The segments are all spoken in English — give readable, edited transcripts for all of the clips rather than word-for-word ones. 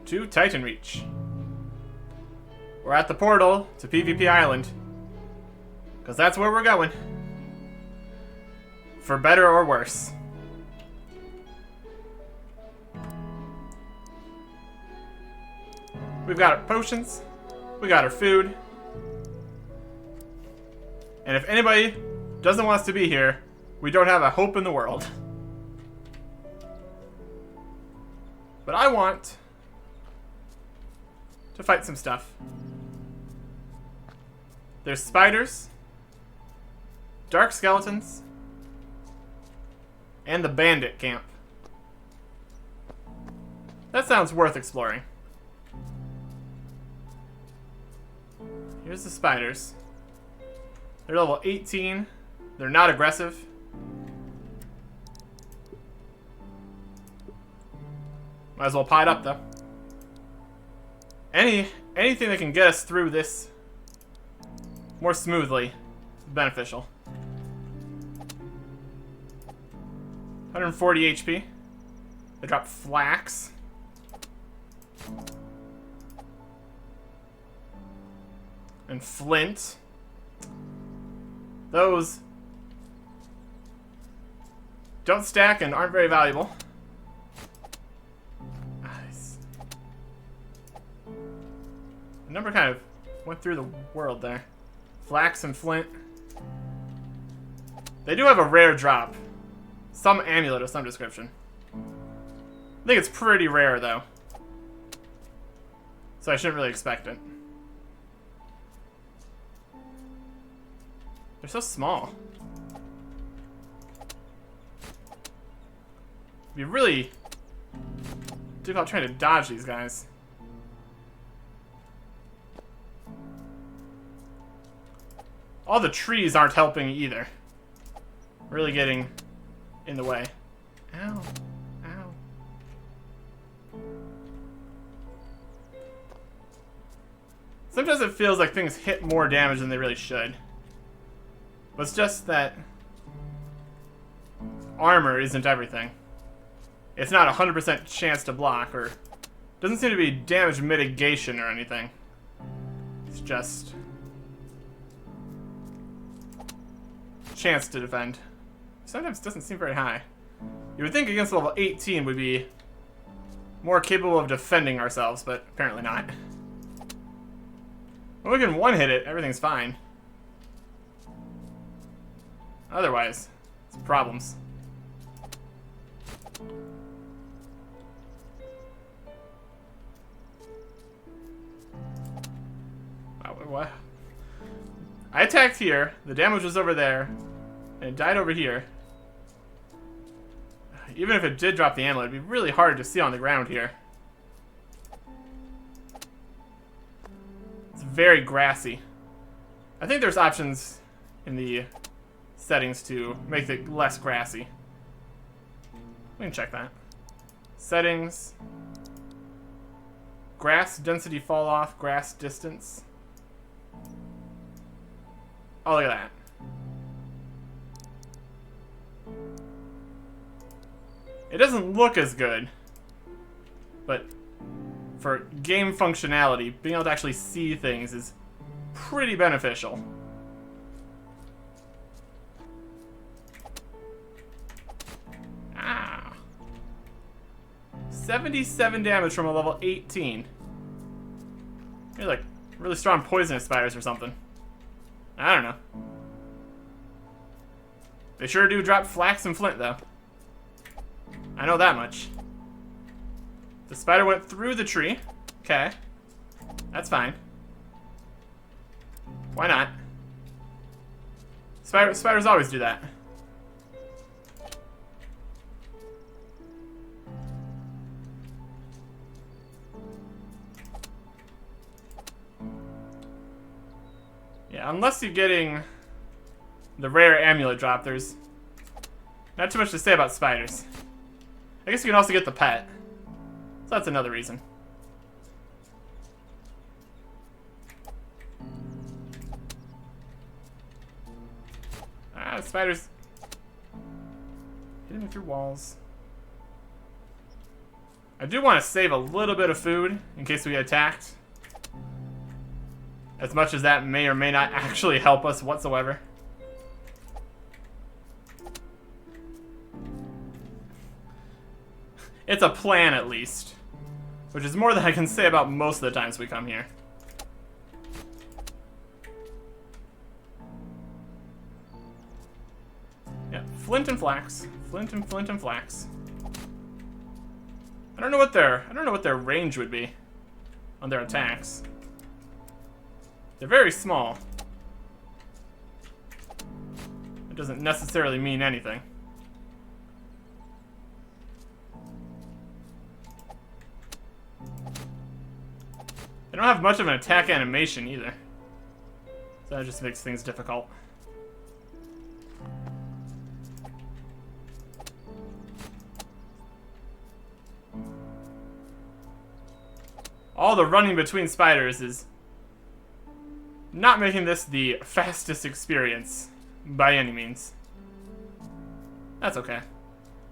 to TitanReach. We're at the portal to PvP Island. Because that's where we're going. For better or worse. We've got our potions. We got our food. And if anybody doesn't want us to be here, we don't have a hope in the world. But I want to fight some stuff. There's spiders, dark skeletons, and the bandit camp. That sounds worth exploring. Here's the spiders. They're level 18. They're not aggressive. Might as well pie it up, though. Anything that can get us through this more smoothly is beneficial. 140 HP. They drop flax. And flint. Those don't stack and aren't very valuable. Nice. The number kind of went through the world there. Flax and flint. They do have a rare drop. Some amulet of some description. I think it's pretty rare though. So I shouldn't really expect it. They're so small. It'd be really difficult trying to dodge these guys. All the trees aren't helping either. Really getting in the way. Ow. Ow. Sometimes it feels like things hit more damage than they really should. But it's just that armor isn't everything. It's not a 100% chance to block, or doesn't seem to be damage mitigation or anything. It's just chance to defend. Sometimes it doesn't seem very high. You would think against level 18 we'd be more capable of defending ourselves, but apparently not. When we can one-hit it, everything's fine. Otherwise, it's problems. What? I attacked here, the damage was over there, and it died over here. Even if it did drop the amulet, it'd be really hard to see on the ground here. It's very grassy. I think there's options in the settings to make it less grassy. We can check that. Settings. Grass density fall off, grass distance. Oh, look at that. It doesn't look as good, but for game functionality, being able to actually see things is pretty beneficial. Ah. 77 damage from a level 18. Maybe like really strong poisonous spiders or something. I don't know. They sure do drop flax and flint, though. I know that much. The spider went through the tree. Okay. That's fine. Why not? Spiders always do that. Yeah, unless you're getting the rare amulet drop, there's not too much to say about spiders. I guess you can also get the pet. So that's another reason. Ah, the spiders hitting me through walls. I do want to save a little bit of food in case we get attacked. As much as that may or may not actually help us whatsoever. It's a plan, at least. Which is more than I can say about most of the times we come here. Yeah, flint and flax. Flint and flax. I don't know what their range would be on their attacks. They're very small. It doesn't necessarily mean anything. They don't have much of an attack animation either. So that just makes things difficult. All the running between spiders is not making this the fastest experience by any means. That's okay.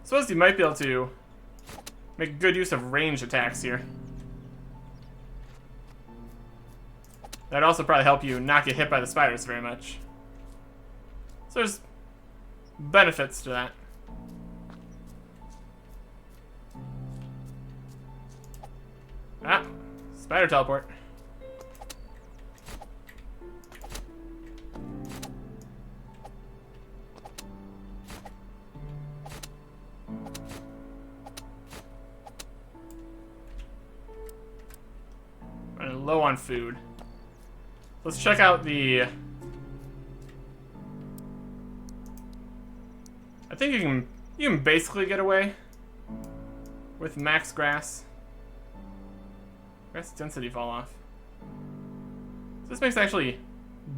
Suppose you might be able to make good use of range attacks here. That'd also probably help you not get hit by the spiders very much. So there's benefits to that. Ah, spider teleport. Running low on food. Let's check out the... I think you can basically get away with max grass. Grass density fall off. This makes it actually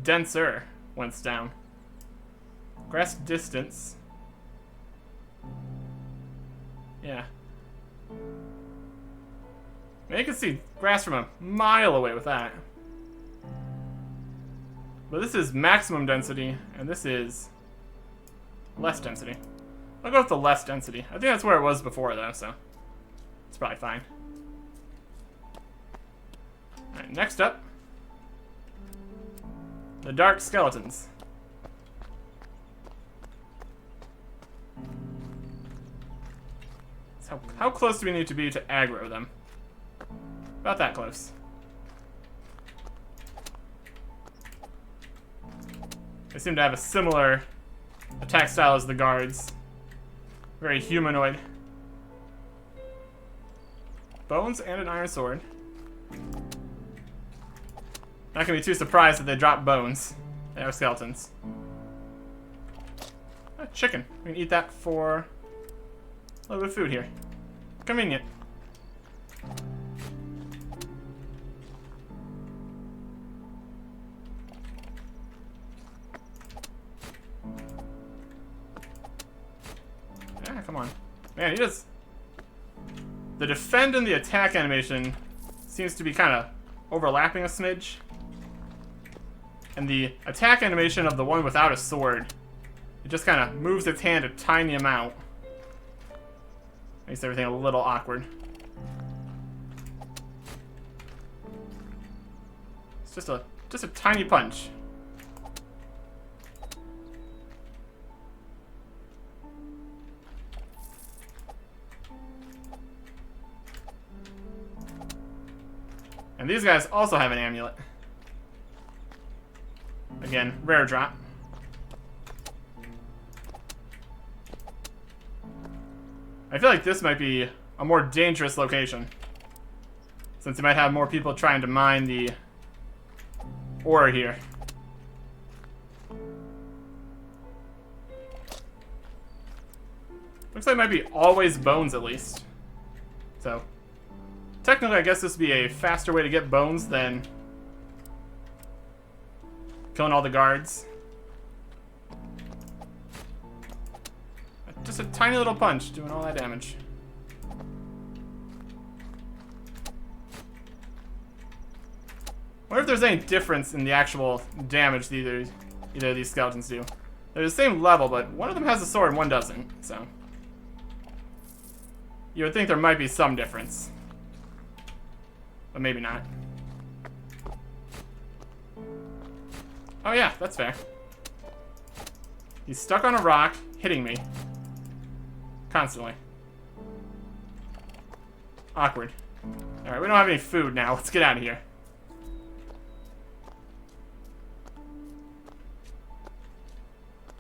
denser when it's down. Grass distance. Yeah. Man, you can see grass from a mile away with that. But this is maximum density, and this is less density. I'll go with the less density. I think that's where it was before, though, so it's probably fine. Alright, next up, the dark skeletons. So how close do we need to be to aggro them? About that close. They seem to have a similar attack style as the guards. Very humanoid. Bones and an iron sword. Not gonna be too surprised if they drop bones. They are skeletons. Chicken. We can eat that for a little bit of food here. Convenient. Yeah, come on. Man, he does... The defend and the attack animation seems to be kind of overlapping a smidge. And the attack animation of the one without a sword, it just kind of moves its hand a tiny amount. Makes everything a little awkward. It's just a tiny punch. And these guys also have an amulet. Again, rare drop. I feel like this might be a more dangerous location, since you might have more people trying to mine the ore here. Looks like it might be always bones at least. So, technically I guess this would be a faster way to get bones than killing all the guards. Just a tiny little punch doing all that damage. Wonder if there's any difference in the actual damage that either of these skeletons do. They're the same level, but one of them has a sword and one doesn't, so. Alright, next up, the Baddies. This is the you would think there might be some difference. But maybe not. Oh yeah, that's fair. He's stuck on a rock, hitting me. Constantly. Awkward. Alright, we don't have any food now. Let's get out of here.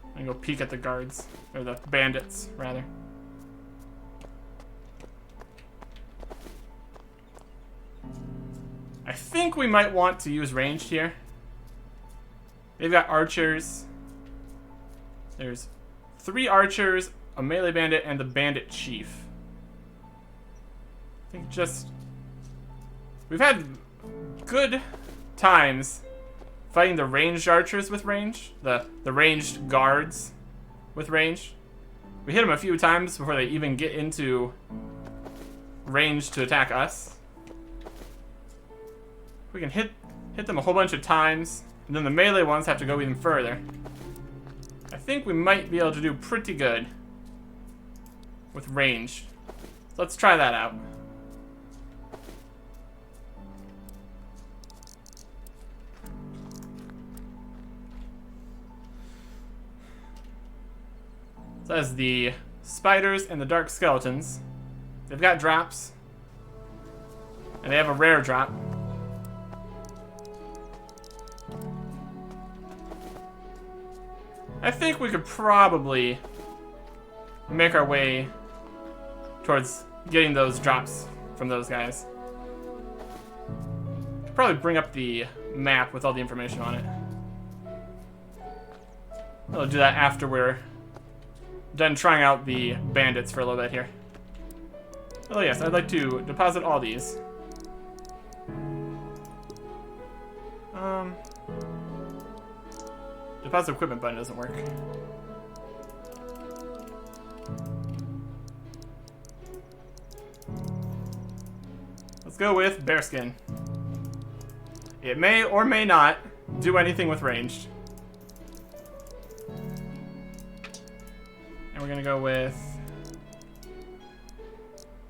I'm gonna go peek at the guards. Or the bandits, rather. I think we might want to use ranged here. They've got archers. There's 3 archers, a melee bandit, and the bandit chief. I think just... We've had good times fighting the ranged archers with range. The ranged guards with range. We hit them a few times before they even get into range to attack us. We can hit them a whole bunch of times, and then the melee ones have to go even further. I think we might be able to do pretty good with range. So let's try that out. So that's the spiders and the dark skeletons. They've got drops. And they have a rare drop. I think we could probably make our way towards getting those drops from those guys. Could probably bring up the map with all the information on it. I'll do that after we're done trying out the bandits for a little bit here. Oh yes, I'd like to deposit all these. Deposit equipment button doesn't work. Let's go with bearskin. It may or may not do anything with ranged. And we're gonna go with...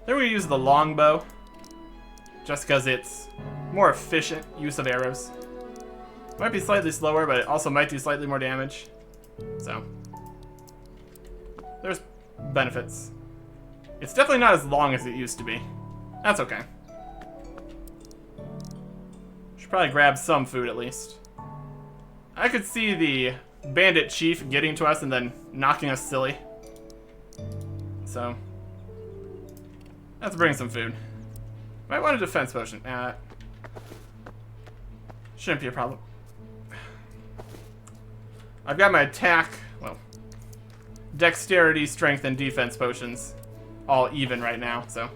Then we're gonna use the longbow. Just because it's more efficient use of arrows. Might be slightly slower, but it also might do slightly more damage. So, there's benefits. It's definitely not as long as it used to be. That's okay. Should probably grab some food at least. I could see the bandit chief getting to us and then knocking us silly. So, let's bring some food. Might want a defense potion. Shouldn't be a problem. I've got my attack, well, dexterity, strength, and defense potions all even right now, so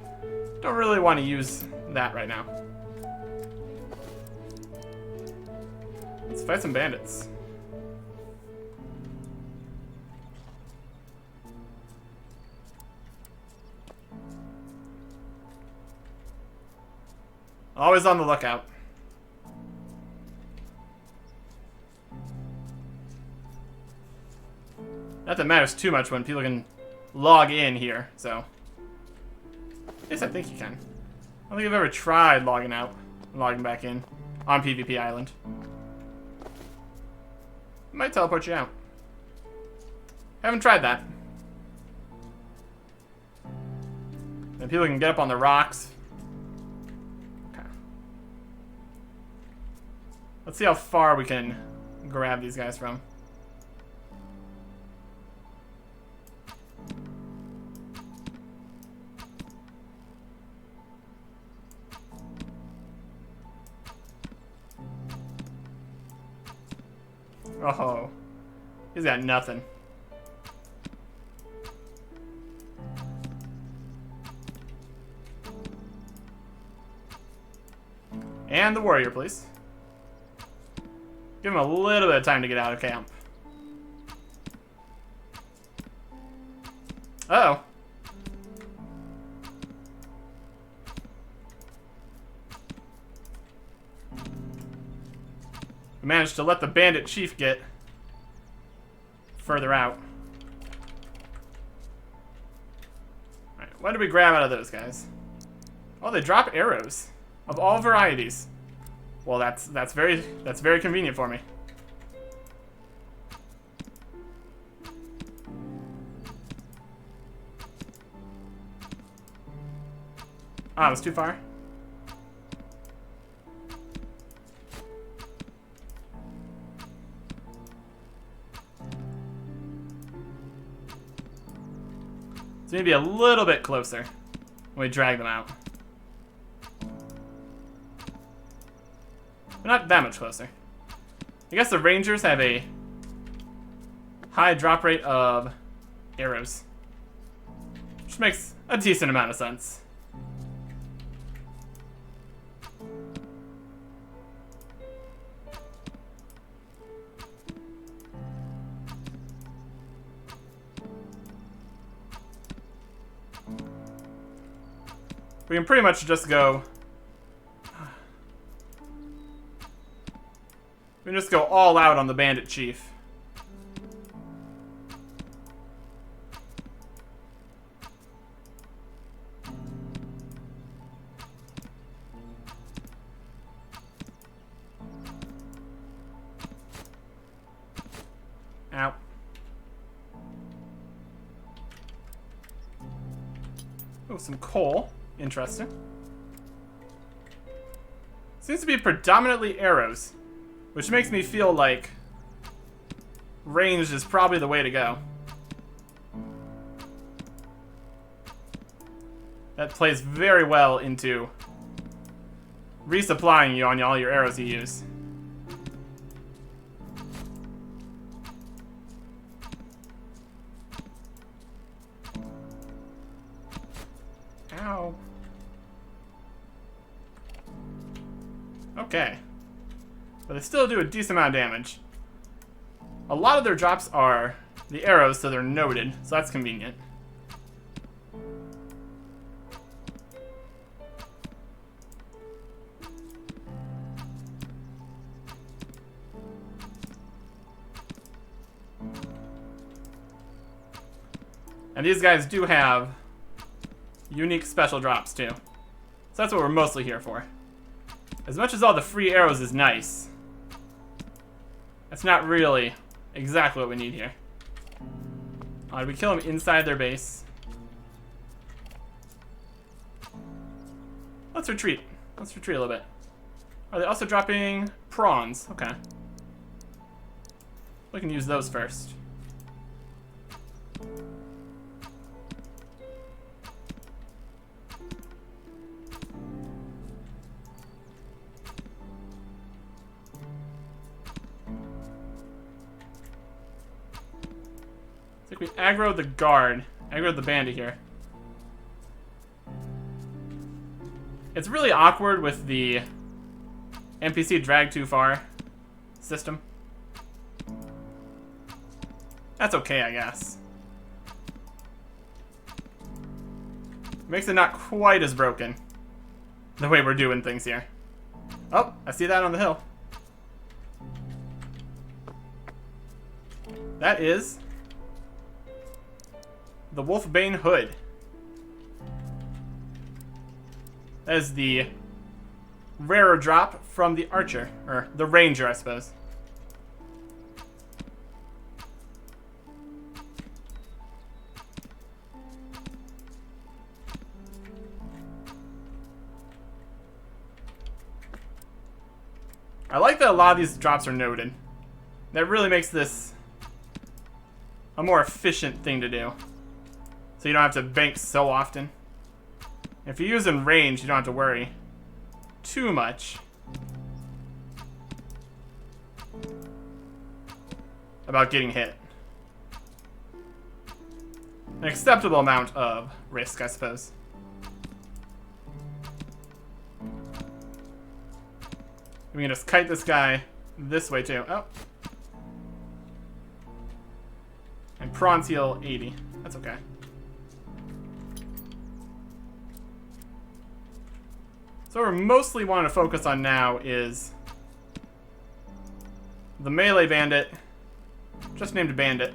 don't really want to use that right now. Let's fight some bandits. Always on the lookout. Not that matters too much when people can log in here, so. Yes, I think you can. I don't think I've ever tried logging out and logging back in on PvP Island. It might teleport you out. Haven't tried that. And people can get up on the rocks. Okay. Let's see how far we can grab these guys from. Oh, he's got nothing. And the warrior, please. Give him a little bit of time to get out of camp. Uh-oh. We managed to let the bandit chief get further out. Alright, What did we grab out of those guys? Oh, they drop arrows of all varieties. Well, that's very convenient for me. Ah, it was too far. So maybe a little bit closer when we drag them out. But not that much closer. I guess the Rangers have a high drop rate of arrows, which makes a decent amount of sense. We can pretty much just go... We can just go all out on the Bandit Chief. Ow. Oh, some coal. Interesting. Seems to be predominantly arrows, which makes me feel like ranged is probably the way to go. That plays very well into resupplying you on all your arrows you use. Ow. Okay. But they still do a decent amount of damage. A lot of their drops are the arrows, so they're noted, so that's convenient. And these guys do have unique special drops too. So that's what we're mostly here for. As much as all the free arrows is nice, that's not really exactly what we need here. Did we kill them inside their base? Let's retreat. Let's retreat a little bit. Are they also dropping prawns? Okay. We can use those first. We aggroed the guard. Aggroed the bandit here. It's really awkward with the NPC drag too far system. That's okay, I guess. Makes it not quite as broken the way we're doing things here. Oh, I see that on the hill. That is the Wolfbane Hood. That is the rarer drop from the Archer, or the Ranger, I suppose. I like that a lot of these drops are noted. That really makes this a more efficient thing to do. So you don't have to bank so often. If you use in range, you don't have to worry too much about getting hit. An acceptable amount of risk, I suppose. We can just kite this guy this way too. Oh. And prawns heal 80. That's okay. So what we're mostly wanting to focus on now is the melee bandit, just named Bandit,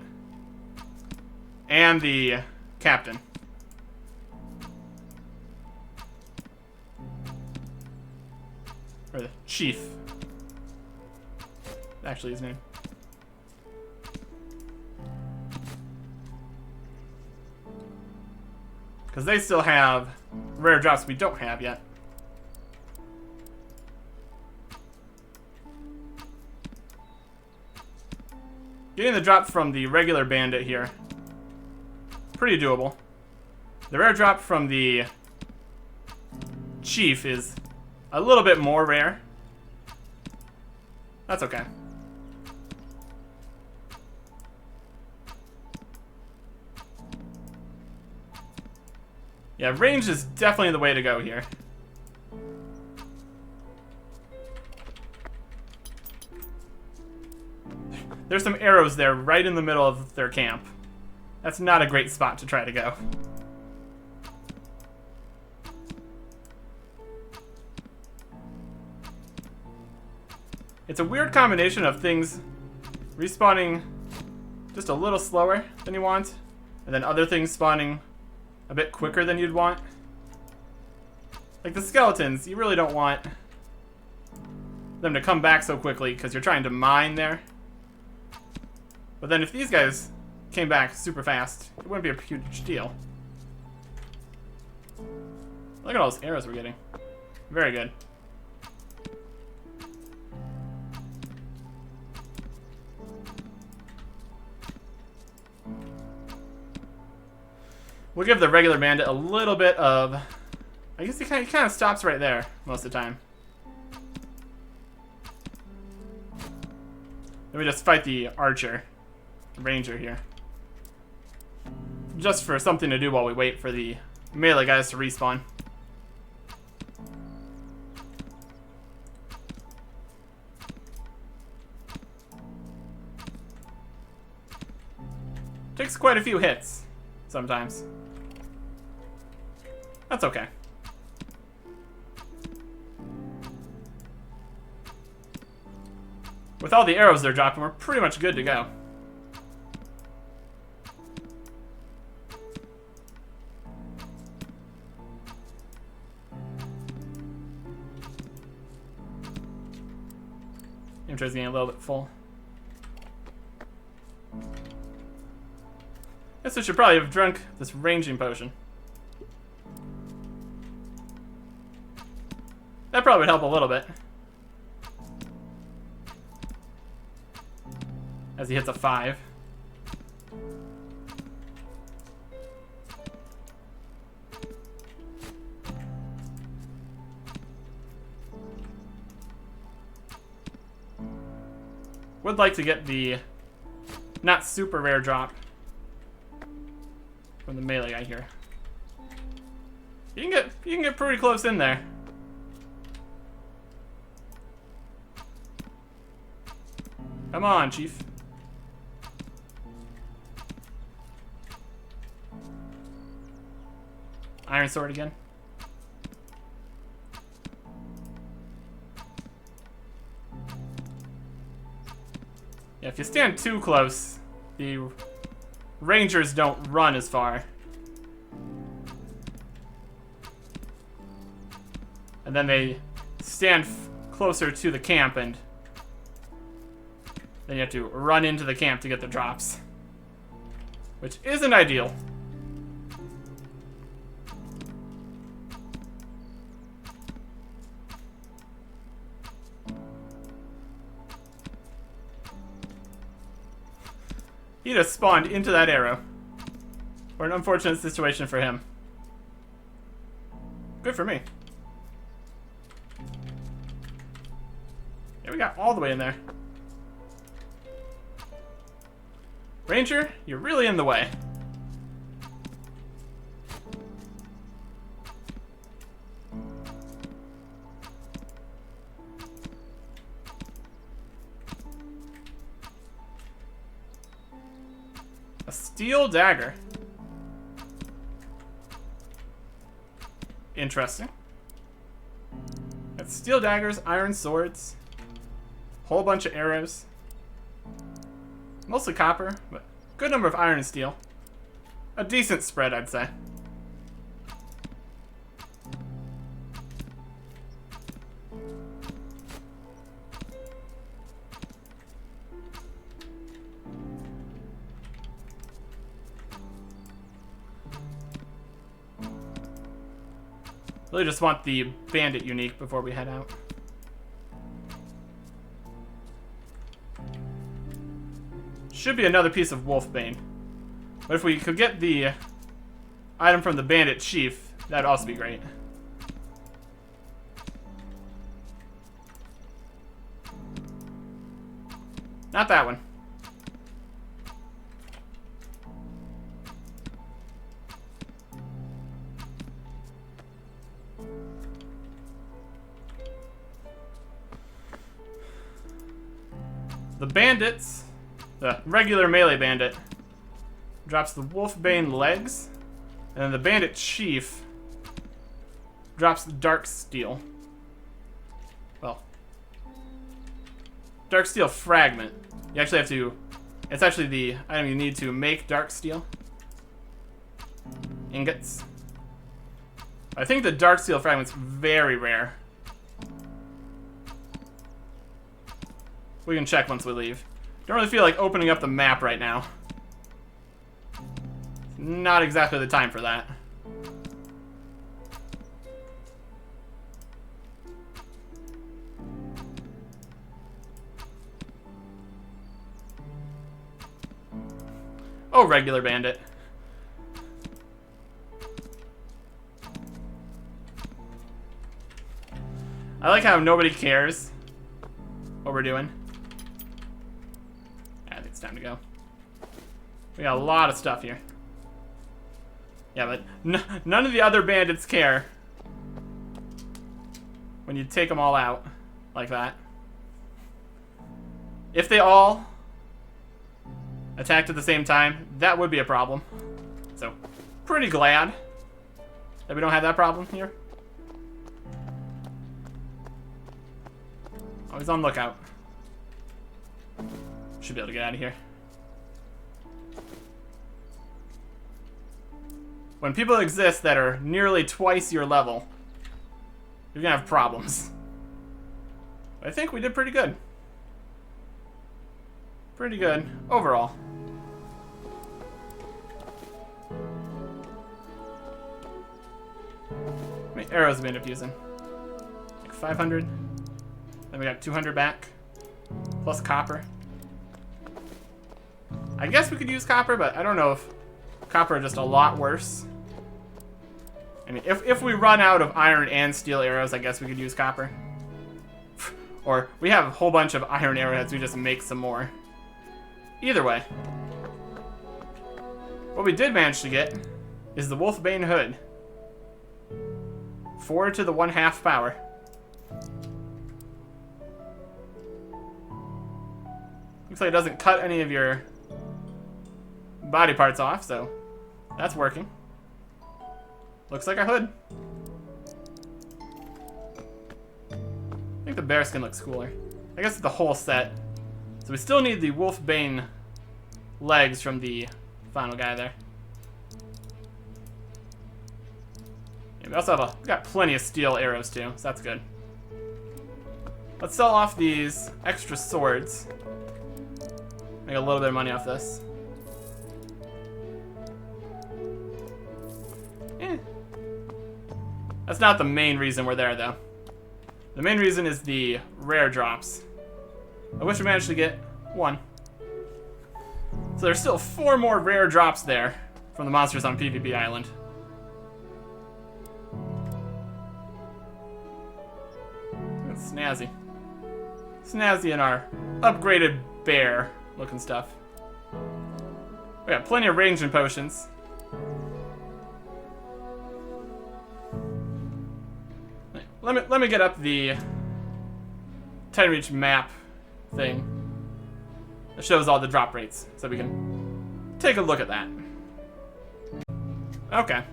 and the captain. Or the chief. Actually, his name. Because they still have rare drops we don't have yet. Getting the drop from the regular bandit here, pretty doable. The rare drop from the chief is a little bit more rare. That's okay. Yeah, range is definitely the way to go here. There's some arrows there right in the middle of their camp. That's not a great spot to try to go. It's a weird combination of things respawning just a little slower than you want, and then other things spawning a bit quicker than you'd want. Like the skeletons, you really don't want them to come back so quickly because you're trying to mine there. But then if these guys came back super fast, it wouldn't be a huge deal. Look at all those arrows we're getting. Very good. We'll give the regular bandit a little bit of... I guess he kind of stops right there most of the time. Then we just fight the archer. Ranger here. Just for something to do while we wait for the melee guys to respawn. Takes quite a few hits sometimes. That's okay. With all the arrows they're dropping, we're pretty much good to go. Inventory's getting a little bit full. Guess I should probably have drunk this ranging potion. That probably would help a little bit. As he hits a 5. Would like to get the not super rare drop from the melee guy here. You can get pretty close in there. Come on, Chief. Iron sword again. Yeah, if you stand too close, the rangers don't run as far. And then they stand closer to the camp, and then you have to run into the camp to get the drops. Which isn't ideal. He just spawned into that arrow. Or an unfortunate situation for him. Good for me. Yeah, we got all the way in there. Ranger, you're really in the way. A steel dagger. Interesting. Got steel daggers, iron swords, whole bunch of arrows. Mostly copper, but good number of iron and steel. A decent spread, I'd say. Really just want the bandit unique before we head out. Should be another piece of Wolfbane. But if we could get the item from the bandit chief, that'd also be great. Not that one. The bandits, the regular melee bandit, drops the Wolfbane legs, and then the bandit chief drops the dark steel. Well, dark steel fragment. You actually have to, it's actually the item you need to make dark steel. Ingots. I think the dark steel fragment's very rare. We can check once we leave. Don't really feel like opening up the map right now. Not exactly the time for that. Oh, regular bandit. I like how nobody cares what we're doing. I think it's time to go. We got a lot of stuff here. Yeah, but none of the other bandits care when you take them all out like that. If they all attacked at the same time, that would be a problem. So, pretty glad that we don't have that problem here. Always on lookout. Should be able to get out of here. When people exist that are nearly twice your level, you're gonna have problems. But I think we did pretty good. Pretty good overall. How many arrows have we ended up using? Like 500. Then we got 200 back. Plus copper. I guess we could use copper, but I don't know if copper is just a lot worse. I mean, if we run out of iron and steel arrows, I guess we could use copper. Or we have a whole bunch of iron arrowheads, we just make some more. Either way. What we did manage to get is the Wolfbane hood. 4 to the 1/2 power. Looks like it doesn't cut any of your body parts off, so that's working. Looks like a hood. I think the bearskin looks cooler. I guess it's the whole set. So we still need the Wolfbane legs from the final guy there. Yeah, we also have we got plenty of steel arrows too, so that's good. Let's sell off these extra swords. Make a little bit of money off this. That's not the main reason we're there, though. The main reason is the rare drops. I wish we managed to get 1. So there's still 4 more rare drops there from the monsters on PvP Island. That's snazzy. Snazzy in our upgraded bear looking stuff. We got plenty of ranging potions. Let me get up the TitanReach map thing that shows all the drop rates, so we can take a look at that. Okay,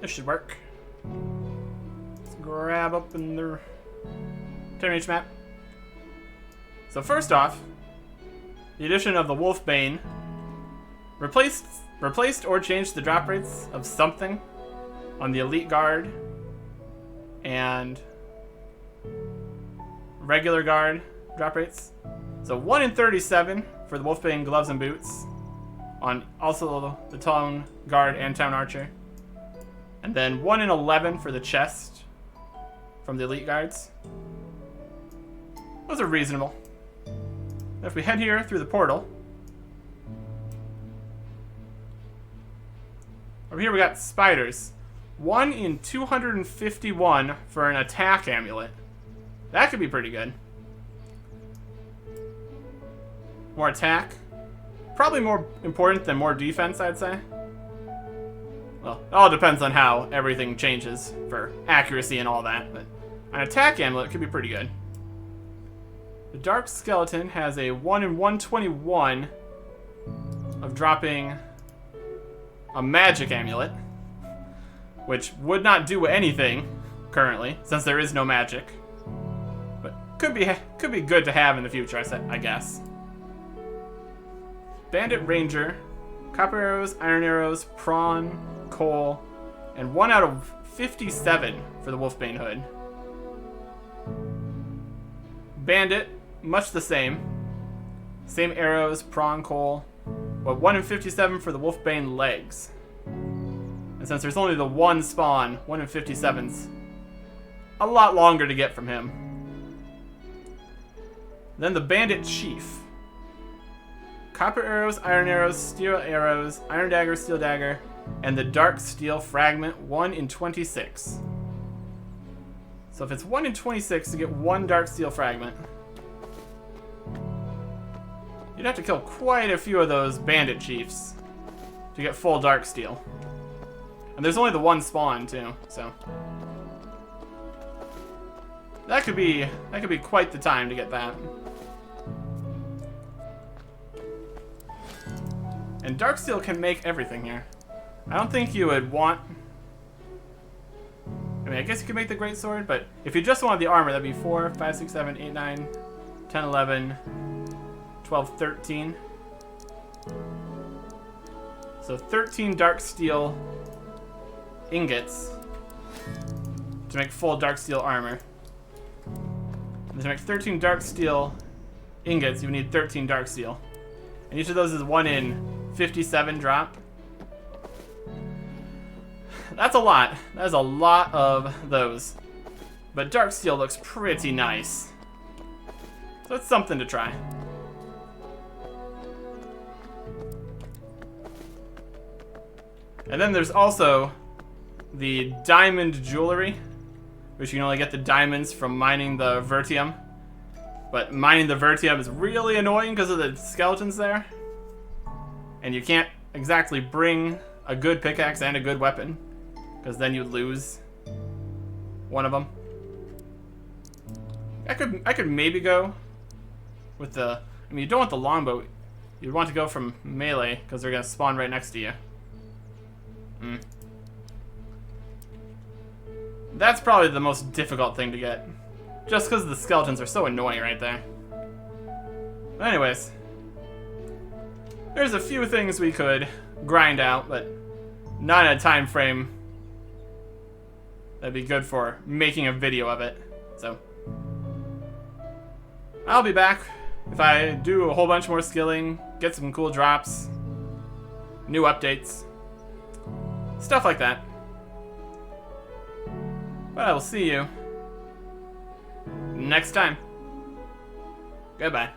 this should work. Let's grab up in the TitanReach map. So first off, the addition of the Wolfbane replaced or changed the drop rates of something on the Elite Guard and regular guard drop rates. So 1 in 37 for the Wolfbane gloves and boots on also the Town Guard and Town Archer. And then 1 in 11 for the chest from the elite guards. Those are reasonable. If we head here through the portal, over here we got spiders. 1 in 251 for an attack amulet. That could be pretty good. More attack. Probably more important than more defense, I'd say. Well, it all depends on how everything changes for accuracy and all that, but an attack amulet could be pretty good. The Dark Skeleton has a 1 in 121 of dropping a magic amulet, which would not do anything currently, since there is no magic. But could be good to have in the future, I guess. Bandit Ranger, copper arrows, iron arrows, prawn, coal, and 1 out of 57 for the Wolfbane hood. Bandit, much the same. Same arrows, prawn, coal, but 1 in 57 for the Wolfbane legs. And since there's only the one spawn, 1 in 57's a lot longer to get from him. Then the Bandit Chief. Copper arrows, steel arrows, iron dagger, steel dagger, and the dark steel fragment, 1 in 26. So if it's 1 in 26 to get 1 dark steel fragment, you'd have to kill quite a few of those bandit chiefs to get full dark steel. And there's only the one spawn too, so that could be quite the time to get that. And Darksteel can make everything here. I don't think you would want... I mean, I guess you could make the Greatsword, but if you just wanted the armor, that'd be 4, 5, 6, 7, 8, 9, 10, 11, 12, 13. So 13 Darksteel ingots to make full Darksteel armor. And to make 13 Darksteel ingots, you would need 13 Darksteel. And each of those is 1 in 57 drop. That's a lot. That is a lot of those. But Darksteel looks pretty nice. So it's something to try. And then there's also the diamond jewelry, which you can only get the diamonds from mining the Vertium. But mining the Vertium is really annoying because of the skeletons there. And you can't exactly bring a good pickaxe and a good weapon, because then you'd lose one of them. I could maybe go with the... I mean, you don't want the longbow. You'd want to go from melee, because they're going to spawn right next to you. That's probably the most difficult thing to get, just because the skeletons are so annoying right there. But anyways, there's a few things we could grind out, but not in a time frame that'd be good for making a video of it. So I'll be back if I do a whole bunch more skilling, get some cool drops, new updates, stuff like that. But I will see you next time. Goodbye.